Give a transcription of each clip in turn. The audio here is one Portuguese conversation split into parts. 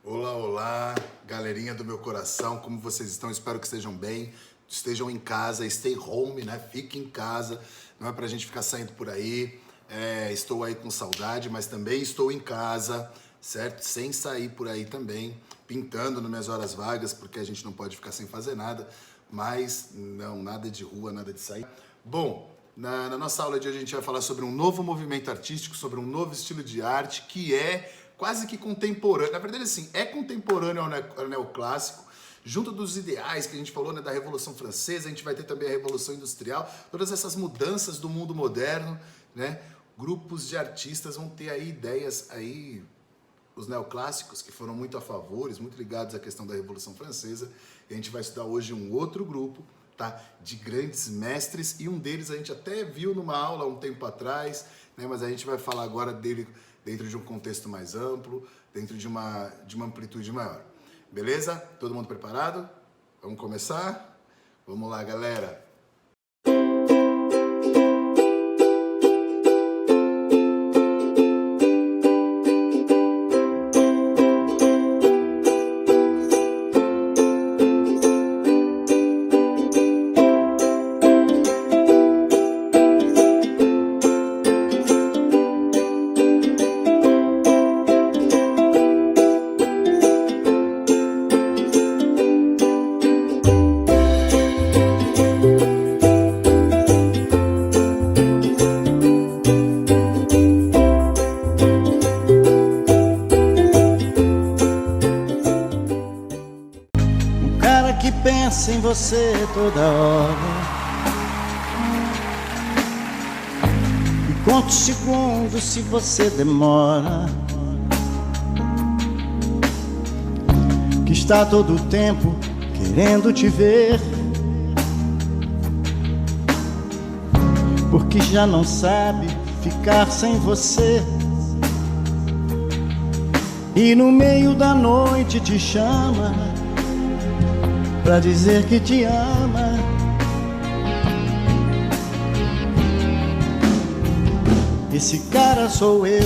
Olá, olá, galerinha do meu coração, como vocês estão? Espero que estejam bem, estejam em casa, stay home, né? Fique em casa, não é pra gente ficar saindo por aí. Estou aí com saudade, mas também estou em casa, certo? Sem sair por aí também, pintando nas minhas horas vagas, porque a gente não pode ficar sem fazer nada, mas não, nada de rua, nada de sair. Bom, na nossa aula de hoje a gente vai falar sobre um novo movimento artístico, sobre um novo estilo de arte que é quase que contemporâneo. Na verdade, assim, é contemporâneo ao neoclássico, junto dos ideais que a gente falou, né, da Revolução Francesa. A gente vai ter também a Revolução Industrial, todas essas mudanças do mundo moderno, né? Grupos de artistas vão ter aí ideias aí, os neoclássicos, que foram muito a favores, muito ligados à questão da Revolução Francesa. E a gente vai estudar hoje um outro grupo, tá, de grandes mestres, e um deles a gente até viu numa aula há um tempo atrás, né, mas a gente vai falar agora dele dentro de um contexto mais amplo, dentro de uma amplitude maior. Beleza? Todo mundo preparado? Vamos começar? Vamos lá, galera! Pensa em você toda hora e conta os segundos se você demora, que está todo o tempo querendo te ver, porque já não sabe ficar sem você, e no meio da noite te chama pra dizer que te ama. Esse cara sou eu.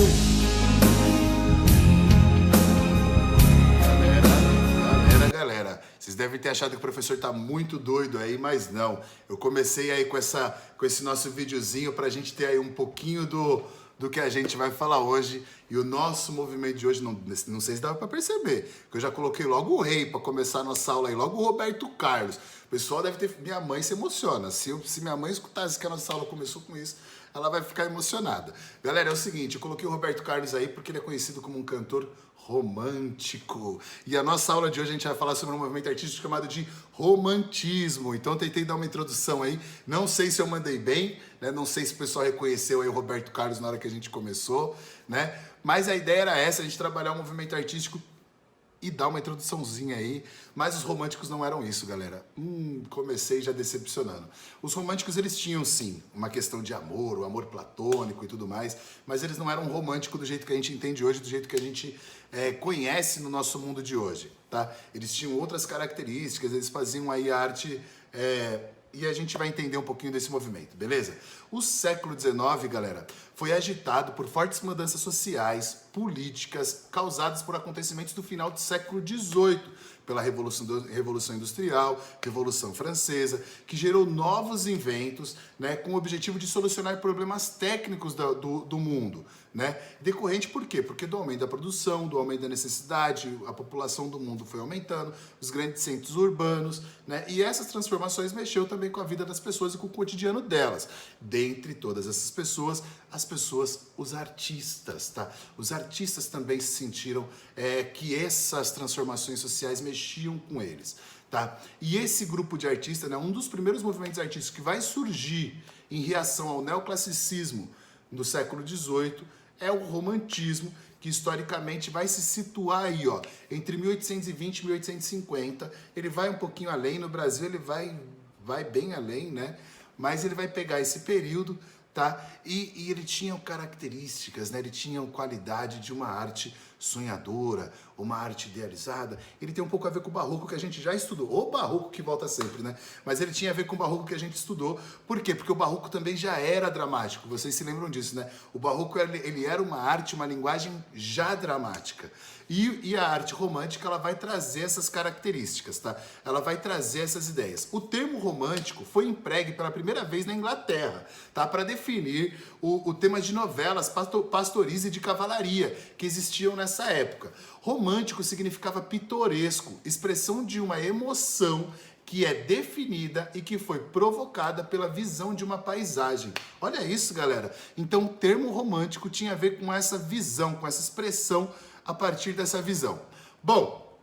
Galera, vocês devem ter achado que o professor tá muito doido aí, mas não. Eu comecei aí com esse nosso videozinho pra gente ter aí um pouquinho do que a gente vai falar hoje. E o nosso movimento de hoje, não sei se dá pra perceber, que eu já coloquei logo o rei pra começar a nossa aula aí, logo o Roberto Carlos. O pessoal deve ter... Minha mãe se emociona. Se minha mãe escutasse que a nossa aula começou com isso, ela vai ficar emocionada. Galera, é o seguinte, eu coloquei o Roberto Carlos aí porque ele é conhecido como um cantor romântico. E a nossa aula de hoje a gente vai falar sobre um movimento artístico chamado de romantismo. Então eu tentei dar uma introdução aí, não sei se eu mandei bem, né? Não sei se o pessoal reconheceu aí o Roberto Carlos na hora que a gente começou, né? Mas a ideia era essa, a gente trabalhar um movimento artístico e dar uma introduçãozinha aí, mas os românticos não eram isso, galera. Comecei já decepcionando. Os românticos, eles tinham, sim, uma questão de amor, o amor platônico e tudo mais, mas eles não eram românticos do jeito que a gente entende hoje, do jeito que a gente conhece no nosso mundo de hoje, tá? Eles tinham outras características, eles faziam aí arte... E a gente vai entender um pouquinho desse movimento, beleza? O século XIX, galera, foi agitado por fortes mudanças sociais, políticas, causadas por acontecimentos do final do século XVIII, pela Revolução Industrial, Revolução Francesa, que gerou novos inventos, né, com o objetivo de solucionar problemas técnicos do mundo, né? Decorrente por quê? Porque do aumento da produção, do aumento da necessidade, a população do mundo foi aumentando, os grandes centros urbanos, né? E essas transformações mexeu também com a vida das pessoas e com o cotidiano delas. Dentre todas essas pessoas, os artistas, tá? Os artistas também se sentiram que essas transformações sociais mexiam com eles, tá? E esse grupo de artistas, né, um dos primeiros movimentos artísticos que vai surgir em reação ao neoclassicismo do século XVIII é o romantismo, que historicamente vai se situar aí, ó, entre 1820 e 1850. Ele vai um pouquinho além, no Brasil ele vai bem além, né? Mas ele vai pegar esse período, tá? E ele tinha características, né? Ele tinha qualidade de uma arte sonhadora, uma arte idealizada. Ele tem um pouco a ver com o barroco que a gente já estudou. O barroco que volta sempre, né? Mas ele tinha a ver com o barroco que a gente estudou. Por quê? Porque o barroco também já era dramático. Vocês se lembram disso, né? O barroco, ele era uma arte, uma linguagem já dramática. E a arte romântica, ela vai trazer essas características, tá? Ela vai trazer essas ideias. O termo romântico foi empregue pela primeira vez na Inglaterra, tá? Para definir o tema de novelas pastoris e de cavalaria que existiam nessa época. Romântico significava pitoresco, expressão de uma emoção que é definida e que foi provocada pela visão de uma paisagem. Olha isso, galera. Então, o termo romântico tinha a ver com essa visão, com essa expressão a partir dessa visão. Bom,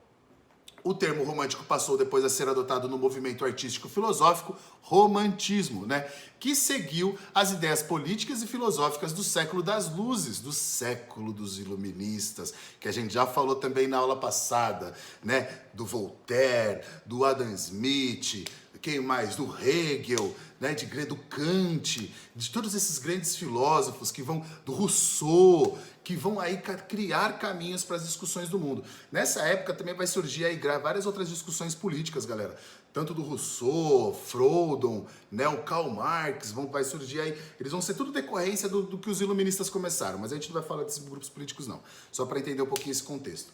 o termo romântico passou depois a ser adotado no movimento artístico-filosófico romantismo, né? Que seguiu as ideias políticas e filosóficas do século das luzes, do século dos iluministas, que a gente já falou também na aula passada, né? Do Voltaire, do Adam Smith, quem mais? Do Hegel, né? Do Kant, de todos esses grandes filósofos que vão, do Rousseau, que vão aí criar caminhos para as discussões do mundo. Nessa época também vai surgir aí várias outras discussões políticas, galera. Tanto do Rousseau, Proudhon, né, o Karl Marx, vai surgir aí. Eles vão ser tudo decorrência do que os iluministas começaram, mas a gente não vai falar desses grupos políticos não, só para entender um pouquinho esse contexto.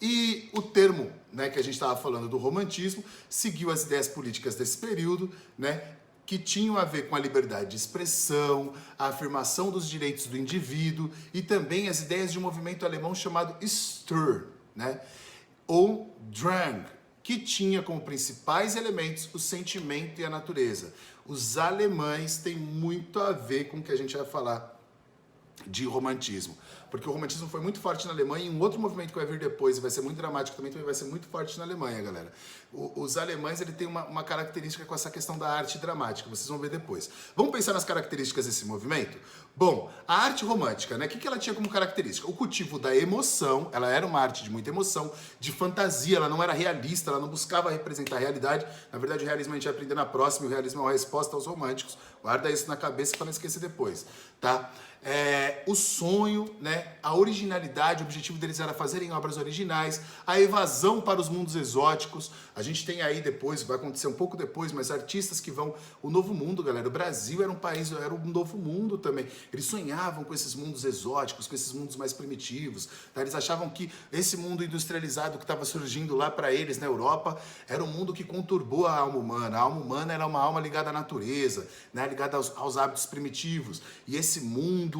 E o termo, né, que a gente estava falando do romantismo seguiu as ideias políticas desse período, né, que tinham a ver com a liberdade de expressão, a afirmação dos direitos do indivíduo e também as ideias de um movimento alemão chamado Stur, né, ou Drang, que tinha como principais elementos o sentimento e a natureza. Os alemães têm muito a ver com o que a gente vai falar de romantismo, porque o romantismo foi muito forte na Alemanha e um outro movimento que vai vir depois e vai ser muito dramático também vai ser muito forte na Alemanha, galera. Os alemães, ele tem uma característica com essa questão da arte dramática, vocês vão ver depois. Vamos pensar nas características desse movimento? Bom, a arte romântica, né? O que ela tinha como característica? O cultivo da emoção, ela era uma arte de muita emoção, de fantasia, ela não era realista, ela não buscava representar a realidade. Na verdade, o realismo a gente vai aprender na próxima, e o realismo é uma resposta aos românticos. Guarda isso na cabeça para não esquecer depois, tá? O sonho, né? A originalidade, o objetivo deles era fazerem obras originais, a evasão para os mundos exóticos. A gente tem aí depois, vai acontecer um pouco depois, mas artistas que vão... O novo mundo, galera, o Brasil era um país, era um novo mundo também. Eles sonhavam com esses mundos exóticos, com esses mundos mais primitivos, tá? Eles achavam que esse mundo industrializado que estava surgindo lá para eles na Europa era um mundo que conturbou a alma humana. A alma humana era uma alma ligada à natureza, né? Ligada aos hábitos primitivos. E esse mundo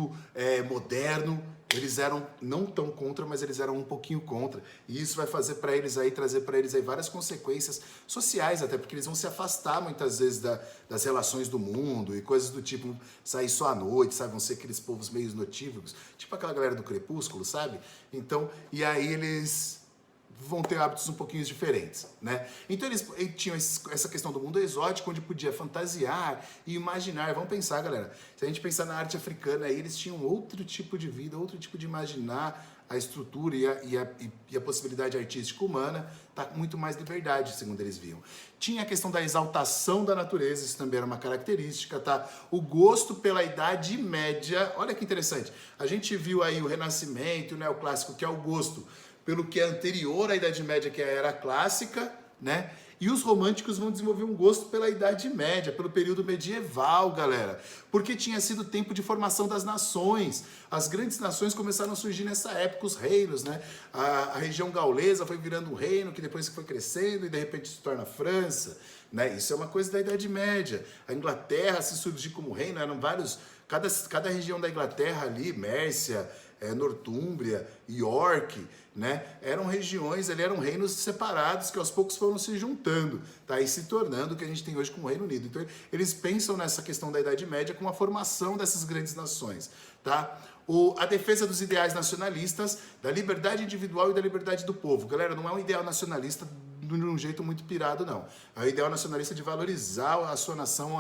moderno, eles eram não tão contra, mas eles eram um pouquinho contra. E isso vai fazer para eles aí, trazer para eles aí várias consequências sociais, até porque eles vão se afastar muitas vezes das relações do mundo e coisas do tipo, sair só à noite, sabe? Vão ser aqueles povos meio notívagos, tipo aquela galera do Crepúsculo, sabe? Então, e aí eles vão ter hábitos um pouquinho diferentes, né? Então eles tinham essa questão do mundo exótico, onde podia fantasiar e imaginar. Vamos pensar, galera, se a gente pensar na arte africana, aí eles tinham outro tipo de vida, outro tipo de imaginar a estrutura e a possibilidade artística humana, tá com muito mais liberdade, segundo eles viam. Tinha a questão da exaltação da natureza, isso também era uma característica, tá? O gosto pela Idade Média, olha que interessante, a gente viu aí o Renascimento, o Neoclássico, que é o gosto pelo que é anterior à Idade Média, que é a Era Clássica, né? E os românticos vão desenvolver um gosto pela Idade Média, pelo período medieval, galera. Porque tinha sido tempo de formação das nações. As grandes nações começaram a surgir nessa época, os reinos, né? A região gaulesa foi virando um reino, que depois foi crescendo e de repente se torna França, né? Isso é uma coisa da Idade Média. A Inglaterra se surgiu como reino, eram vários... Cada região da Inglaterra ali, Mércia, Nortúmbria, York, né? Eram regiões, eram reinos separados que aos poucos foram se juntando, tá? E se tornando o que a gente tem hoje como Reino Unido. Então, eles pensam nessa questão da Idade Média com a formação dessas grandes nações, tá? A defesa dos ideais nacionalistas, da liberdade individual e da liberdade do povo. Galera, não é um ideal nacionalista de um jeito muito pirado, não. É o ideal nacionalista de valorizar a sua nação,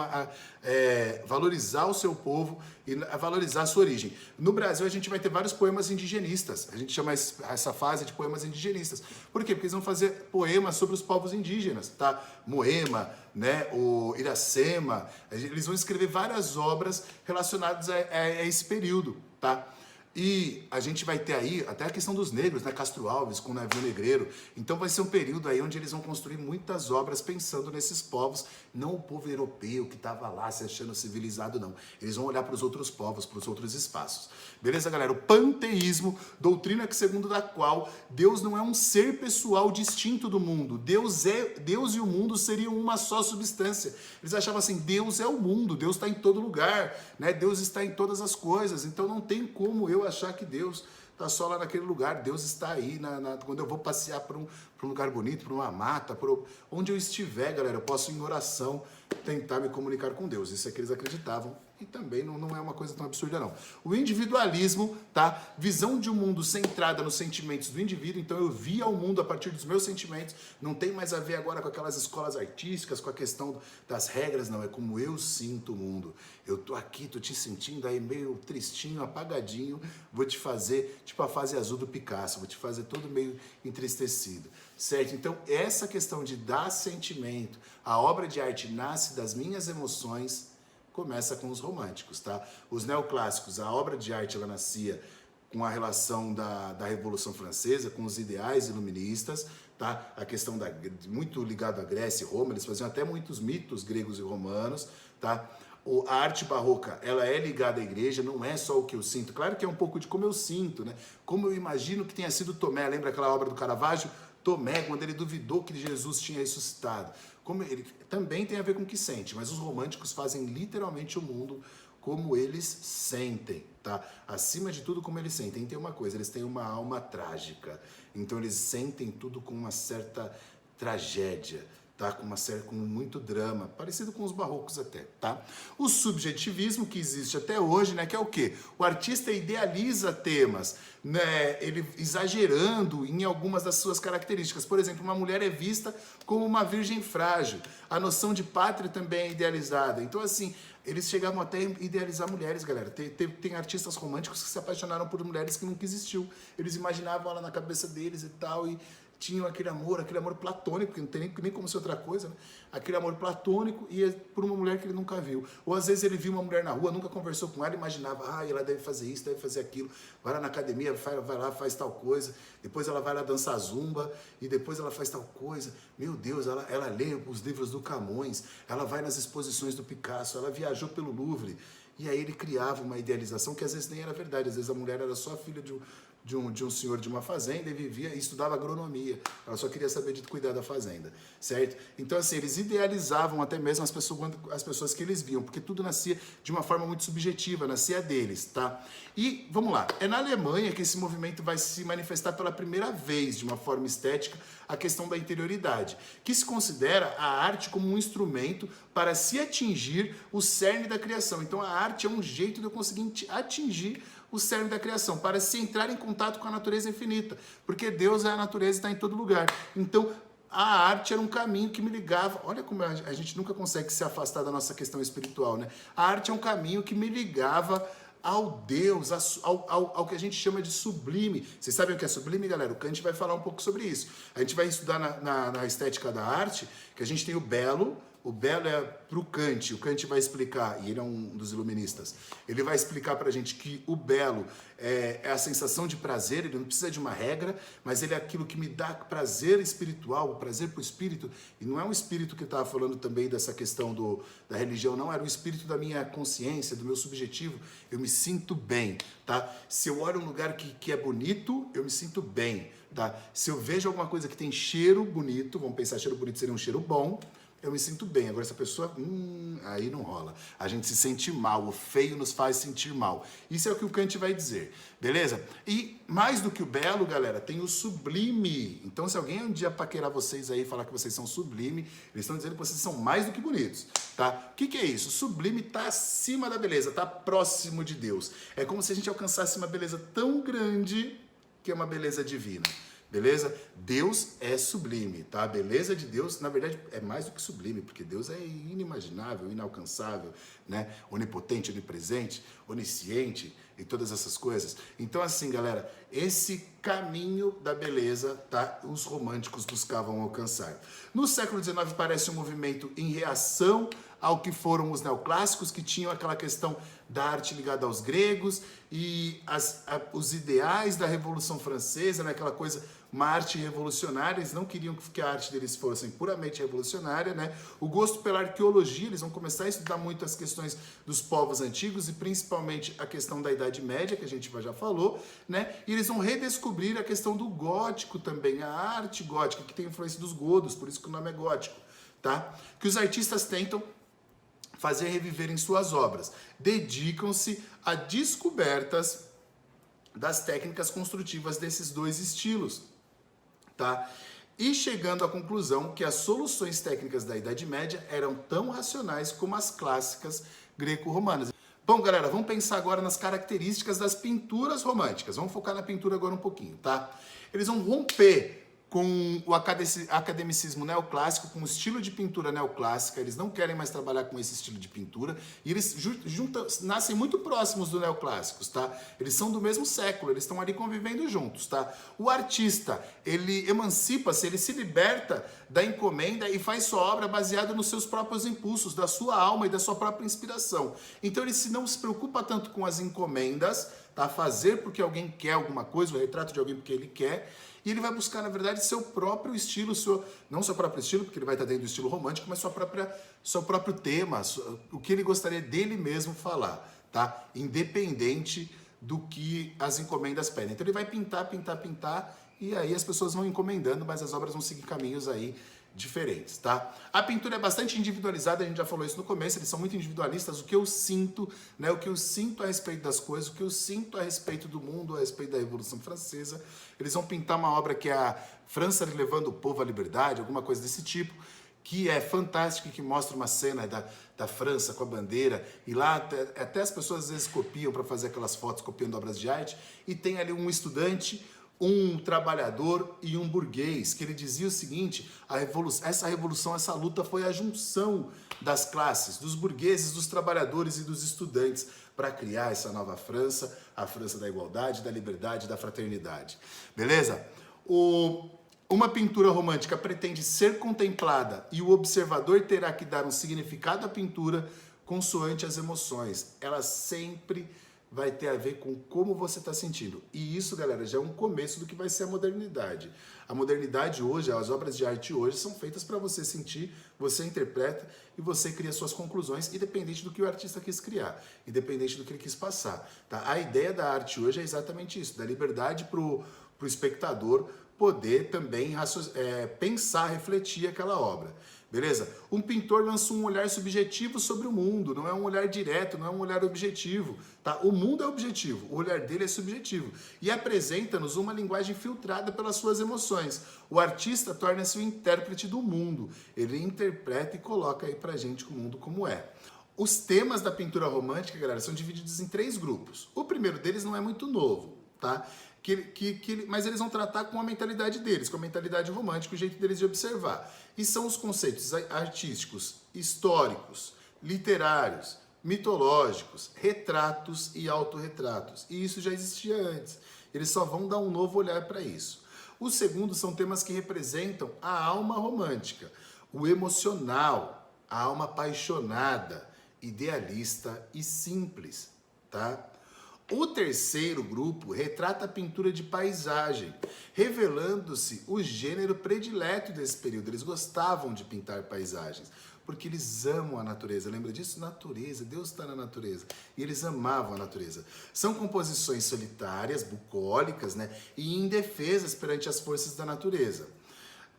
valorizar o seu povo e valorizar a sua origem. No Brasil, a gente vai ter vários poemas indigenistas. A gente chama essa fase de poemas indigenistas. Por quê? Porque eles vão fazer poemas sobre os povos indígenas, tá? Moema, né? O Iracema. Eles vão escrever várias obras relacionadas a esse período, tá? E a gente vai ter aí até a questão dos negros, né? Castro Alves com o navio negreiro. Então vai ser um período aí onde eles vão construir muitas obras pensando nesses povos, não o povo europeu que estava lá se achando civilizado, não. Eles vão olhar para os outros povos, para os outros espaços. Beleza, galera? O panteísmo, doutrina que segundo da qual Deus não é um ser pessoal distinto do mundo. Deus e o mundo seriam uma só substância. Eles achavam assim, Deus é o mundo, Deus está em todo lugar, né? Deus está em todas as coisas. Então não tem como eu achar que Deus está só lá naquele lugar. Deus está aí quando eu vou passear por um lugar bonito, por uma mata, onde eu estiver, galera, eu posso em oração tentar me comunicar com Deus. Isso é que eles acreditavam e também não é uma coisa tão absurda não. O individualismo, tá? Visão de um mundo centrada nos sentimentos do indivíduo. Então eu via o mundo a partir dos meus sentimentos. Não tem mais a ver agora com aquelas escolas artísticas, com a questão das regras, não. É como eu sinto o mundo. Eu tô aqui, tô te sentindo aí meio tristinho, apagadinho. Vou te fazer, tipo a fase azul do Picasso. Vou te fazer todo meio entristecido, certo? Então essa questão de dar sentimento, a obra de arte nasce das minhas emoções, começa com os românticos, tá? Os neoclássicos, a obra de arte, ela nascia com a relação da Revolução Francesa, com os ideais iluministas, tá? A questão muito ligado à Grécia e Roma, eles faziam até muitos mitos gregos e romanos, tá? A arte barroca, ela é ligada à igreja, não é só o que eu sinto. Claro que é um pouco de como eu sinto, né? Como eu imagino que tenha sido Tomé. Lembra aquela obra do Caravaggio? Tomé, quando ele duvidou que Jesus tinha ressuscitado. Como ele também tem a ver com o que sente, mas os românticos fazem literalmente o mundo como eles sentem, tá? Acima de tudo, como eles sentem. Tem uma coisa, eles têm uma alma trágica. Então eles sentem tudo com uma certa tragédia, tá? Com muito drama, parecido com os barrocos até, tá? O subjetivismo que existe até hoje, né, que é o quê? O artista idealiza temas, né, ele exagerando em algumas das suas características. Por exemplo, uma mulher é vista como uma virgem frágil. A noção de pátria também é idealizada. Então, assim, eles chegavam até a idealizar mulheres, galera. Tem artistas românticos que se apaixonaram por mulheres que nunca existiu. Eles imaginavam ela na cabeça deles e tal, e tinham aquele amor platônico, que não tem nem como ser outra coisa, né? Aquele amor platônico e por uma mulher que ele nunca viu. Ou às vezes ele viu uma mulher na rua, nunca conversou com ela, imaginava, ela deve fazer isso, deve fazer aquilo, vai lá na academia, vai lá, faz tal coisa, depois ela vai lá dançar zumba, e depois ela faz tal coisa. Meu Deus, ela lê os livros do Camões, ela vai nas exposições do Picasso, ela viajou pelo Louvre, e aí ele criava uma idealização que às vezes nem era verdade, às vezes a mulher era só filha de um senhor de uma fazenda e vivia e estudava agronomia. Ela só queria saber de cuidar da fazenda, certo? Então, assim, eles idealizavam até mesmo as pessoas que eles viam, porque tudo nascia de uma forma muito subjetiva, nascia deles, tá? E, vamos lá, é na Alemanha que esse movimento vai se manifestar pela primeira vez, de uma forma estética, a questão da interioridade, que se considera a arte como um instrumento para se atingir o cerne da criação. Então, a arte é um jeito de eu conseguir atingir o cerne da criação, para se entrar em contato com a natureza infinita, porque Deus é a natureza e está em todo lugar. Então, a arte era um caminho que me ligava, olha como a gente nunca consegue se afastar da nossa questão espiritual, né? A arte é um caminho que me ligava ao Deus, ao que a gente chama de sublime. Vocês sabem o que é sublime, galera? O Kant vai falar um pouco sobre isso. A gente vai estudar na estética da arte, que a gente tem o belo é para o Kant vai explicar, e ele é um dos iluministas, ele vai explicar para a gente que o belo é a sensação de prazer, ele não precisa de uma regra, mas ele é aquilo que me dá prazer espiritual, o prazer para o espírito, e não é um espírito que estava falando também dessa questão da religião, não, era o espírito da minha consciência, do meu subjetivo, eu me sinto bem, tá? Se eu olho um lugar que é bonito, eu me sinto bem, tá? Se eu vejo alguma coisa que tem cheiro bonito, vamos pensar, cheiro bonito seria um cheiro bom, eu me sinto bem. Agora, essa pessoa, aí não rola. A gente se sente mal, o feio nos faz sentir mal. Isso é o que o Kant vai dizer, beleza? E mais do que o belo, galera, tem o sublime. Então, se alguém um dia paquerar vocês aí e falar que vocês são sublime, eles estão dizendo que vocês são mais do que bonitos, tá? O que é isso? O sublime está acima da beleza, está próximo de Deus. É como se a gente alcançasse uma beleza tão grande que é uma beleza divina. Beleza? Deus é sublime, tá? A beleza de Deus, na verdade, é mais do que sublime, porque Deus é inimaginável, inalcançável, né? Onipotente, onipresente, onisciente e todas essas coisas. Então, assim, galera, esse caminho da beleza, tá? Os românticos buscavam alcançar. No século XIX parece um movimento em reação ao que foram os neoclássicos, que tinham aquela questão da arte ligada aos gregos e os ideais da Revolução Francesa, né? Aquela coisa, uma arte revolucionária. Eles não queriam que a arte deles fosse puramente revolucionária, né? O gosto pela arqueologia, eles vão começar a estudar muito as questões dos povos antigos e principalmente a questão da Idade Média, que a gente já falou, né? E eles vão redescobrir a questão do gótico também, a arte gótica, que tem influência dos godos, por isso que o nome é gótico, tá? Que os artistas tentam fazer reviver em suas obras. Dedicam-se a descobertas das técnicas construtivas desses dois estilos, tá? E chegando à conclusão que as soluções técnicas da Idade Média eram tão racionais como as clássicas greco-romanas. Bom, galera, vamos pensar agora nas características das pinturas românticas. Vamos focar na pintura agora um pouquinho, tá? Eles vão romper com o academicismo neoclássico, com o estilo de pintura neoclássica. Eles não querem mais trabalhar com esse estilo de pintura, e eles nascem muito próximos do neoclássicos, tá? Eles são do mesmo século, eles estão ali convivendo juntos, tá? O artista, ele emancipa-se, ele se liberta da encomenda e faz sua obra baseada nos seus próprios impulsos, da sua alma e da sua própria inspiração. Então ele não se preocupa tanto com as encomendas, tá? Fazer porque alguém quer alguma coisa, o retrato de alguém porque ele quer. E ele vai buscar, na verdade, seu próprio estilo, não seu próprio estilo, porque ele vai estar dentro do estilo romântico, mas seu próprio tema, o que ele gostaria dele mesmo falar, tá? Independente do que as encomendas pedem. Então ele vai pintar, e aí as pessoas vão encomendando, mas as obras vão seguir caminhos aí diferentes, tá? A pintura é bastante individualizada, a gente já falou isso no começo, eles são muito individualistas. O que eu sinto, né? O que eu sinto a respeito das coisas, o que eu sinto a respeito do mundo, a respeito da Revolução Francesa. Eles vão pintar uma obra que é a França levando o povo à liberdade, alguma coisa desse tipo, que é fantástica, que mostra uma cena da França com a bandeira, e lá até as pessoas às vezes copiam para fazer aquelas fotos copiando obras de arte, e tem ali um estudante, um trabalhador e um burguês, que ele dizia o seguinte: essa revolução, essa luta foi a junção das classes, dos burgueses, dos trabalhadores e dos estudantes, para criar essa nova França, a França da igualdade, da liberdade, da fraternidade. Beleza? Uma pintura romântica pretende ser contemplada e o observador terá que dar um significado à pintura consoante as emoções. Ela sempre vai ter a ver com como você está sentindo. E isso, galera, já é um começo do que vai ser a modernidade. A modernidade hoje, as obras de arte hoje são feitas para você sentir, você interpreta e você cria suas conclusões, independente do que o artista quis criar, independente do que ele quis passar. Tá? A ideia da arte hoje é exatamente isso, da liberdade para o espectador poder também pensar, refletir aquela obra. Beleza? Um pintor lança um olhar subjetivo sobre o mundo, não é um olhar direto, não é um olhar objetivo, tá? O mundo é objetivo, o olhar dele é subjetivo e apresenta-nos uma linguagem filtrada pelas suas emoções. O artista torna-se o intérprete do mundo, ele interpreta e coloca aí pra gente o mundo como é. Os temas da pintura romântica, galera, são divididos em 3 grupos. O primeiro deles não é muito novo, tá? Mas eles vão tratar com a mentalidade deles, com a mentalidade romântica, o jeito deles de observar. E são os conceitos artísticos, históricos, literários, mitológicos, retratos e autorretratos. E isso já existia antes. Eles só vão dar um novo olhar para isso. O segundo são temas que representam a alma romântica, o emocional, a alma apaixonada, idealista e simples, tá? O terceiro grupo retrata a pintura de paisagem, revelando-se o gênero predileto desse período. Eles gostavam de pintar paisagens, porque eles amam a natureza. Lembra disso? Natureza, Deus está na natureza. E eles amavam a natureza. São composições solitárias, bucólicas, né? E indefesas perante as forças da natureza,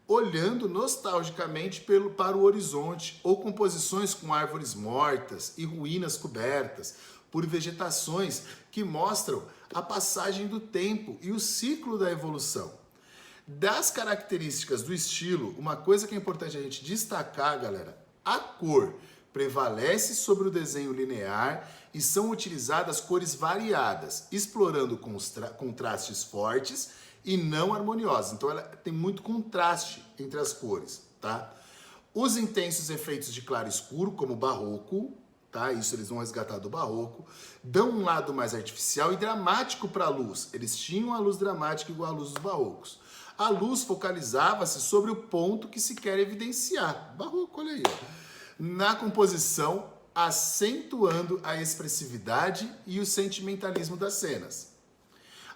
olhando nostalgicamente para o horizonte, ou composições com árvores mortas e ruínas cobertas por vegetações que mostram a passagem do tempo e o ciclo da evolução. Das características do estilo, uma coisa que é importante a gente destacar, galera, a cor prevalece sobre o desenho linear e são utilizadas cores variadas, explorando contrastes fortes e não harmoniosos. Então ela tem muito contraste entre as cores, tá? Os intensos efeitos de claro e escuro, como o barroco, tá? Isso eles vão resgatar do barroco, dão um lado mais artificial e dramático para a luz. Eles tinham a luz dramática igual a luz dos barrocos. A luz focalizava-se sobre o ponto que se quer evidenciar. Barroco, olha aí. Na composição, acentuando a expressividade e o sentimentalismo das cenas.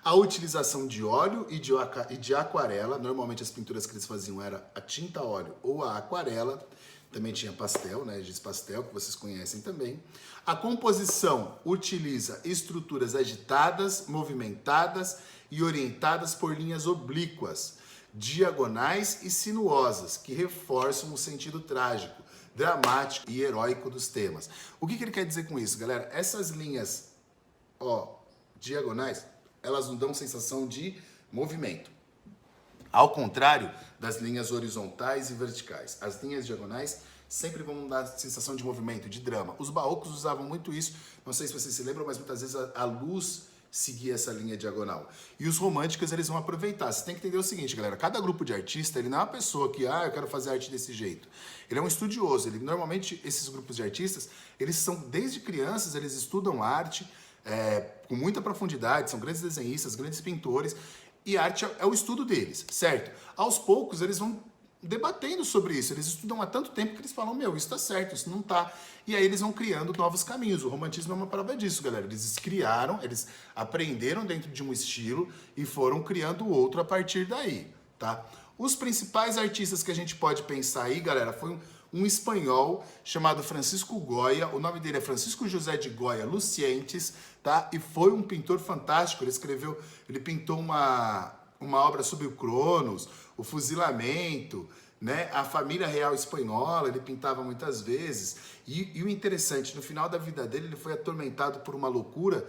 A utilização de óleo e de aquarela, normalmente as pinturas que eles faziam era a tinta óleo ou a aquarela, também tinha pastel, né, giz pastel, que vocês conhecem também. A composição utiliza estruturas agitadas, movimentadas e orientadas por linhas oblíquas, diagonais e sinuosas, que reforçam o sentido trágico, dramático e heróico dos temas. O que ele quer dizer com isso, galera? Essas linhas, diagonais, elas não dão sensação de movimento. Ao contrário das linhas horizontais e verticais. As linhas diagonais sempre vão dar sensação de movimento, de drama. Os barrocos usavam muito isso, não sei se vocês se lembram, mas muitas vezes a luz seguia essa linha diagonal. E os românticos, eles vão aproveitar. Você tem que entender o seguinte, galera, cada grupo de artista, ele não é uma pessoa que, eu quero fazer arte desse jeito. Ele é um estudioso. Normalmente, esses grupos de artistas, eles são, desde crianças, eles estudam arte, com muita profundidade, são grandes desenhistas, grandes pintores, e arte é o estudo deles, certo? Aos poucos, eles vão debatendo sobre isso, eles estudam há tanto tempo que eles falam, isso tá certo, isso não tá, e aí eles vão criando novos caminhos. O romantismo é uma prova disso, galera, eles aprenderam dentro de um estilo e foram criando outro a partir daí, tá? Os principais artistas que a gente pode pensar aí, galera, foi um espanhol chamado Francisco Goya, o nome dele é Francisco José de Goya Lucientes, tá? E foi um pintor fantástico, ele pintou uma obra sobre o Cronos, o fuzilamento, né? A família real espanhola, ele pintava muitas vezes. E o interessante, no final da vida dele, ele foi atormentado por uma loucura,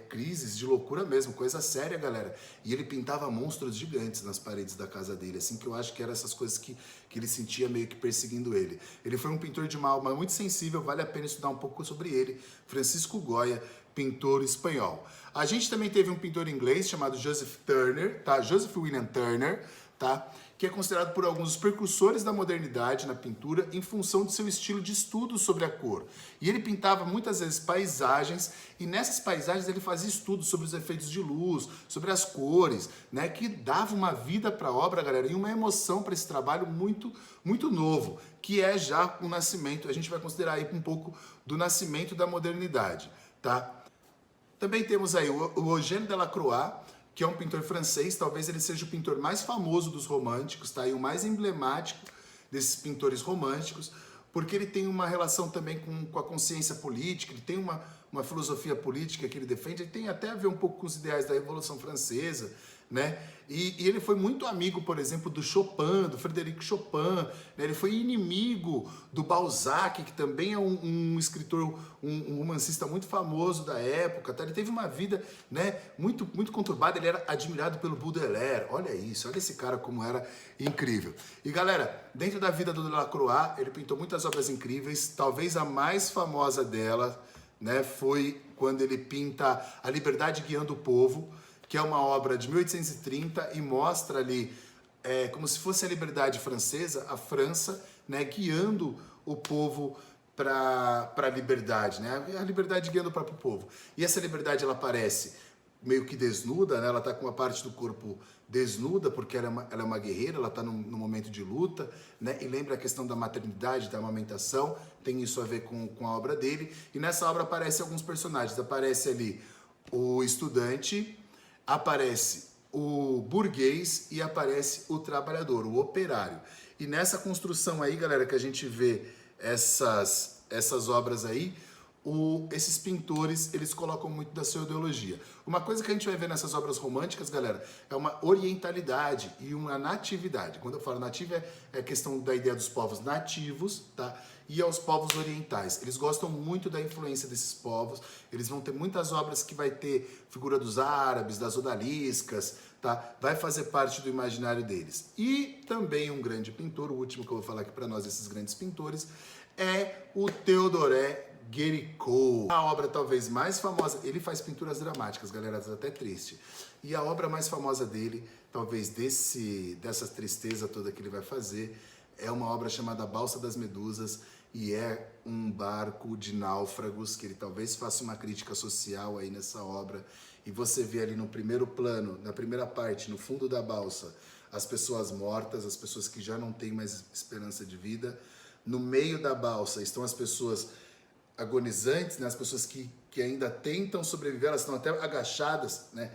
crises de loucura mesmo, coisa séria, galera. E ele pintava monstros gigantes nas paredes da casa dele, assim, que eu acho que eram essas coisas que ele sentia meio que perseguindo ele. Ele foi um pintor de uma alma muito sensível, vale a pena estudar um pouco sobre ele. Francisco Goya, pintor espanhol. A gente também teve um pintor inglês chamado Joseph Turner, tá? Joseph William Turner, tá? Que é considerado por alguns os precursores da modernidade na pintura em função do seu estilo de estudo sobre a cor. E ele pintava muitas vezes paisagens, e nessas paisagens ele fazia estudos sobre os efeitos de luz, sobre as cores, né, que dava uma vida para a obra, galera, e uma emoção para esse trabalho muito, muito novo, que é já o nascimento, a gente vai considerar aí um pouco do nascimento da modernidade, tá? Também temos aí o Eugène Delacroix, que é um pintor francês, talvez ele seja o pintor mais famoso dos românticos, tá? E o mais emblemático desses pintores românticos, porque ele tem uma relação também com a consciência política, ele tem uma filosofia política que ele defende, ele tem até a ver um pouco com os ideais da Revolução Francesa, né? E ele foi muito amigo, por exemplo, do Chopin, do Frederic Chopin, né? Ele foi inimigo do Balzac, que também é um escritor, um romancista muito famoso da época, tá? Ele teve uma vida, né, muito, muito conturbada, ele era admirado pelo Baudelaire, olha isso, olha esse cara como era incrível. E galera, dentro da vida do Delacroix, ele pintou muitas obras incríveis, talvez a mais famosa dela, né, foi quando ele pinta A Liberdade Guiando o Povo, que é uma obra de 1830 e mostra ali, como se fosse a liberdade francesa, a França, né, guiando o povo para a liberdade, né, a liberdade guiando o próprio povo. E essa liberdade, ela aparece meio que desnuda, né, ela está com uma parte do corpo desnuda, porque ela é uma guerreira, ela está num momento de luta, né, e lembra a questão da maternidade, da amamentação, tem isso a ver com a obra dele, e nessa obra aparecem alguns personagens, aparece ali o estudante, aparece o burguês e aparece o trabalhador, o operário. E nessa construção aí, galera, que a gente vê essas obras aí, esses pintores, eles colocam muito da sua ideologia. Uma coisa que a gente vai ver nessas obras românticas, galera, é uma orientalidade e uma natividade. Quando eu falo nativo, é a questão da ideia dos povos nativos, tá? E aos povos orientais. Eles gostam muito da influência desses povos, eles vão ter muitas obras que vai ter figura dos árabes, das odaliscas, tá? Vai fazer parte do imaginário deles. E também um grande pintor, o último que eu vou falar aqui para nós, desses grandes pintores, é o Théodore Géricault. A obra talvez mais famosa, ele faz pinturas dramáticas, galera, até triste. E a obra mais famosa dele, talvez dessa tristeza toda que ele vai fazer, é uma obra chamada Balsa das Medusas, e é um barco de náufragos, que ele talvez faça uma crítica social aí nessa obra, e você vê ali no primeiro plano, na primeira parte, no fundo da balsa, as pessoas mortas, as pessoas que já não têm mais esperança de vida. No meio da balsa estão as pessoas agonizantes, né? As pessoas que ainda tentam sobreviver, elas estão até agachadas, né?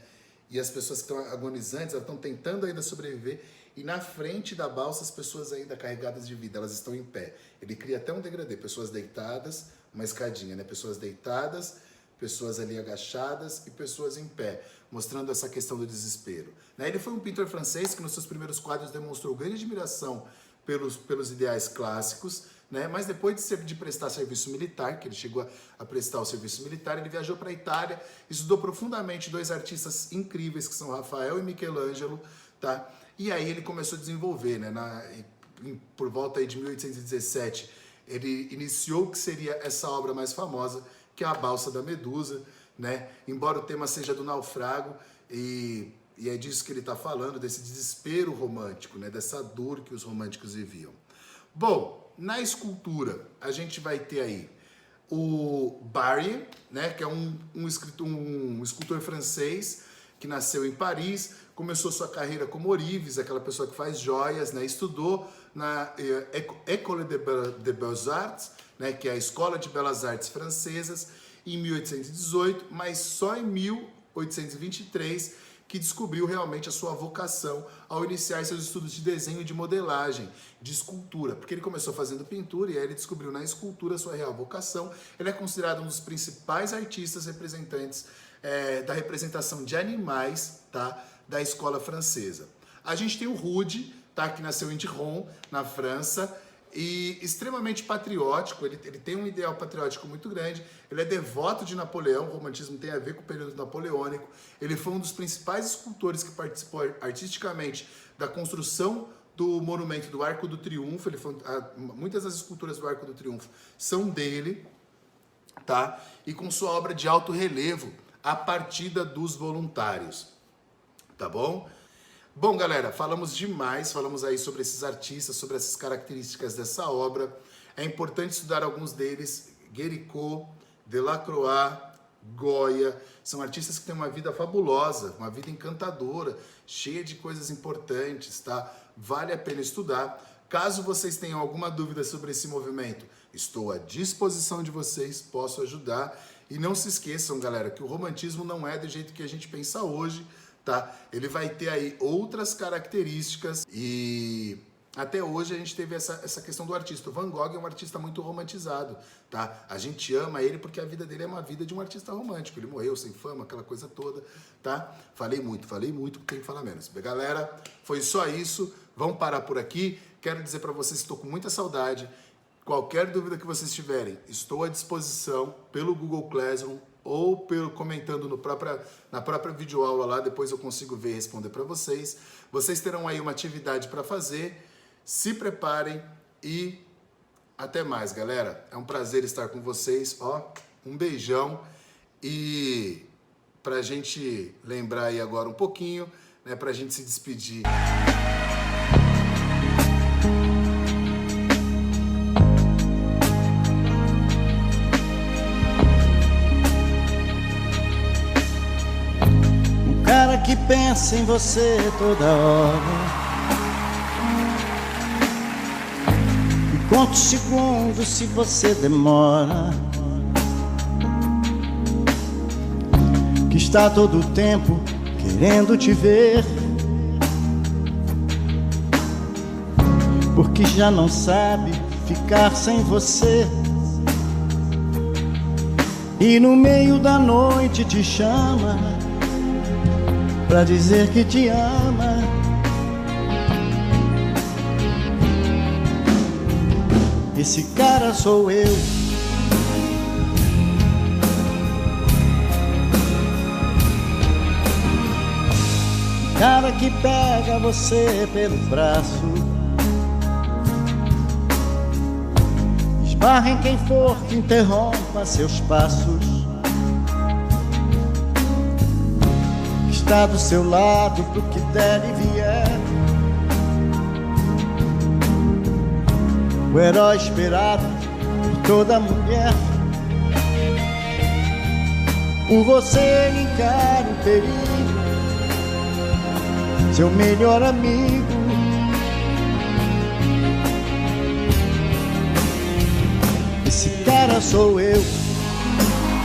E as pessoas que estão agonizantes, elas estão tentando ainda sobreviver. E na frente da balsa, as pessoas ainda carregadas de vida, elas estão em pé. Ele cria até um degradê, pessoas deitadas, uma escadinha, né? Pessoas deitadas, pessoas ali agachadas e pessoas em pé, mostrando essa questão do desespero. Né? Ele foi um pintor francês que nos seus primeiros quadros demonstrou grande admiração pelos ideais clássicos, né? Mas depois de prestar serviço militar, que ele chegou a prestar o serviço militar, ele viajou para a Itália, estudou profundamente dois artistas incríveis, que são Rafael e Michelangelo, tá? E aí ele começou a desenvolver, né? Por volta aí de 1817, ele iniciou o que seria essa obra mais famosa, que é a Balsa da Medusa, né? Embora o tema seja do naufrago, e é disso que ele está falando, desse desespero romântico, né? Dessa dor que os românticos viviam. Bom, na escultura, a gente vai ter aí o Barye, né? Que é um escultor francês que nasceu em Paris, começou sua carreira como ourives, aquela pessoa que faz joias, né? Estudou na École des Beaux-Arts, né? Que é a Escola de Belas Artes Francesas, em 1818, mas só em 1823 que descobriu realmente a sua vocação ao iniciar seus estudos de desenho e de modelagem, de escultura, porque ele começou fazendo pintura e aí ele descobriu na escultura a sua real vocação. Ele é considerado um dos principais artistas representantes da representação de animais, tá, da escola francesa. A gente tem o Rude, tá, que nasceu em Dijon, na França, e extremamente patriótico, ele tem um ideal patriótico muito grande, ele é devoto de Napoleão, o romantismo tem a ver com o período napoleônico, ele foi um dos principais escultores que participou artisticamente da construção do monumento do Arco do Triunfo, muitas das esculturas do Arco do Triunfo são dele, tá? E com sua obra de alto relevo, A Partida dos Voluntários, tá bom? Bom, galera, falamos demais, falamos aí sobre esses artistas, sobre essas características dessa obra. É importante estudar alguns deles, Guéricault, Delacroix, Goya, são artistas que têm uma vida fabulosa, uma vida encantadora, cheia de coisas importantes, tá? Vale a pena estudar. Caso vocês tenham alguma dúvida sobre esse movimento, estou à disposição de vocês, posso ajudar. E não se esqueçam, galera, que o romantismo não é do jeito que a gente pensa hoje, tá? Ele vai ter aí outras características e até hoje a gente teve essa questão do artista. O Van Gogh é um artista muito romantizado, tá? A gente ama ele porque a vida dele é uma vida de um artista romântico. Ele morreu sem fama, aquela coisa toda, tá? Falei muito, tem que falar menos. Galera, foi só isso. Vamos parar por aqui. Quero dizer para vocês que estou com muita saudade. Qualquer dúvida que vocês tiverem, estou à disposição pelo Google Classroom ou comentando na própria videoaula lá, depois eu consigo ver e responder para vocês. Vocês terão aí uma atividade para fazer, se preparem e até mais, galera. É um prazer estar com vocês, ó, um beijão e pra gente lembrar aí agora um pouquinho, né, pra gente se despedir. Cara que pensa em você toda hora e conta os segundos se você demora, que está todo o tempo querendo te ver, porque já não sabe ficar sem você, e no meio da noite te chama pra dizer que te ama. Esse cara sou eu. Cara que pega você pelo braço, esbarra em quem for que interrompa seus passos, está do seu lado pro que der e vier. o herói esperado por toda mulher. Por você ele encara o perigo, seu melhor amigo. Esse cara sou eu.